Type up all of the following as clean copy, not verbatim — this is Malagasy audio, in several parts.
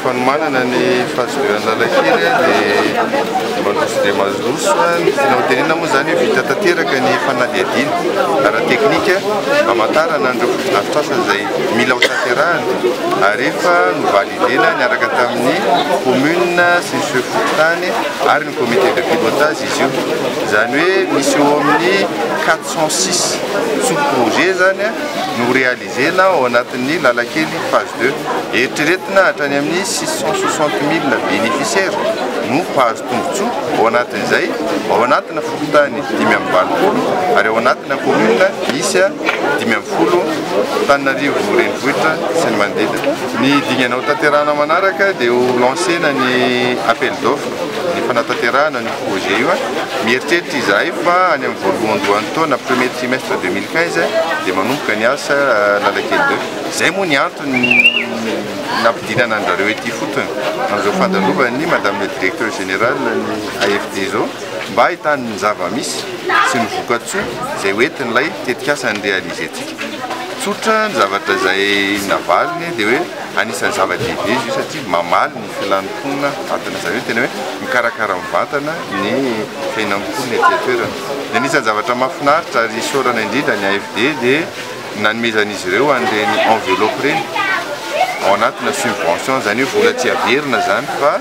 fanomanana ny fahazoan'Analakely dia mandroso dia mazoloso tiana hotenena moa zany vita tanteraka ny fanadihadiana ara teknika amantarana andreo fotodrafitrasa izay mila ho tanterahana ary efa novalidena niaraka tamin'ny commune sy ny fototany ary ny comité de pilotage izy io zany hoe misy eo amin'ny 406 sous-projet zany no réalisena ao anatin'ny Lalakely phase 2 eritreretina hatrany amin'ny 660 000 bénéficiaires no mpahazo tombotsoa ao anatin'izay ao anatina fototany 520 ary ao anatina commune misy 50 Antananarivo renivohitra sy ny manodidina. Ny dinganao tanterahana manaraka dia ho lancena ny appel d'offre ny fanatanterahana ny projet io mieritreritra izahay fa any amin'ny voalohandohan'ny taona premier trimestre 2015 dia manomboka ny asa Lalakely 2. Izay moa ny antony nampidinana anjareo ety fotony amin'izao fandalovany madame le directeur général ny AFD zao mba ahitany ny zava-misy sy ny vokatsoa izay hoentin'ilay tetikasa ny réaliser-tsika. Tsotra ny zavatra izay navaliny dia hoe anisan'ny zava-dehibe izy io satria mamaly ny filanimponina vatana izany hoe tena hoe mikarakara mivantana ny fiainam-ponina ety toerana. Dia anisan'ny zavatra mahafinaritra ary isaorana indrindra ny AFD dia nanomezan'izy ireo an'ireny enveloppe ireny ao anatina subvention zany hoe vola tsy averina zany fa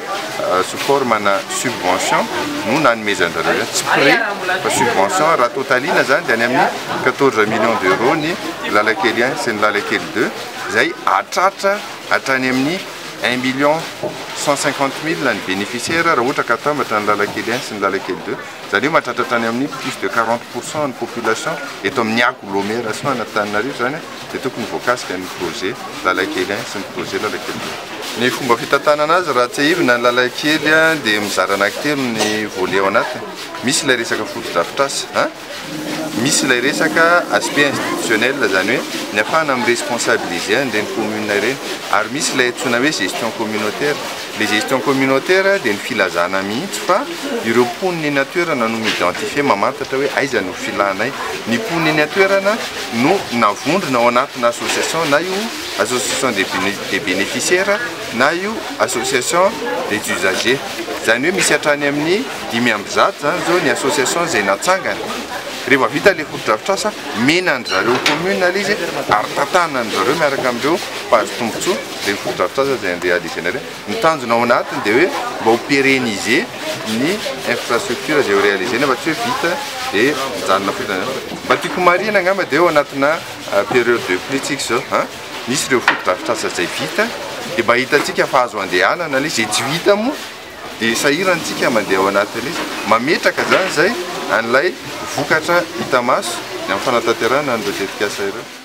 sous formana subvention no nanomezanjareo tsy prêt fa subvention raha totalina zany dia any amin'ny 14 millions d'euros ny Lalakely 1 sy ny Lalakely 2 izay atratra hatrany amin'ny 1,150,000 ny bénéficiaires raha ohatra ka atambatra ny Lalakely 1 sy ny Lalakely 2 zany hoe mahatratra hatrany amin'ny plus de 40% ny population eto amin'ny agglomération Antananarivo zany dia tokony voakasika ny projet Lalakely 1 sy ny projet Lalakely 2. Ny fomba fitantanana azy raha tsy ahivina ny Lalakely dia mizara anankitelo ny volet ao anatiny. Misy ilay resaka fotodrafitrasa, misy ilay resaka aspect institutionnel zany hoe ny ahafahana miresponsabiliser an'ireny commune ireny ary misy ilay antsoina hoe gestion communautaire. Les gestion communautaire dia ny filazana mihitsy fa ireo mponiny eny an-toerana no miidentifie mamantatra hoe aiza no filanay. Ny mponiny eny an-toerana no navondrona ao anatina association na io association des bénéficiaires na io association des usagers. Zany hoe misy hatrany amin'ny 500 zany zao ny association izay natsangana. Rehefa vita ilay fotodrafitrasa mena ny zareo commune ilay izy ary tantana ny zareo miaraka amin'ireo mpahazo tombotsoa ilay fotodrafitrasa izay réalisenareo. Ny tanjona ao anatiny dia hoe mba ho pérenniser ny infrastructure izay ho réalisena fa tsy hoe vita dia mijanona fotsiny. Mba tiako marina angamba dia ao anatina période de pluie zao misy ireo fotodrafitrasa izay vita dia mba hitantsika fa azo andehanana ilay izay tsy vita moa dia sahirantsika mandeha ao anatin'ilay izy mametraka zany izay an'ilay vokatra hita maso ny amin'ny fanatanterahana an'ireo tetikasa ireo.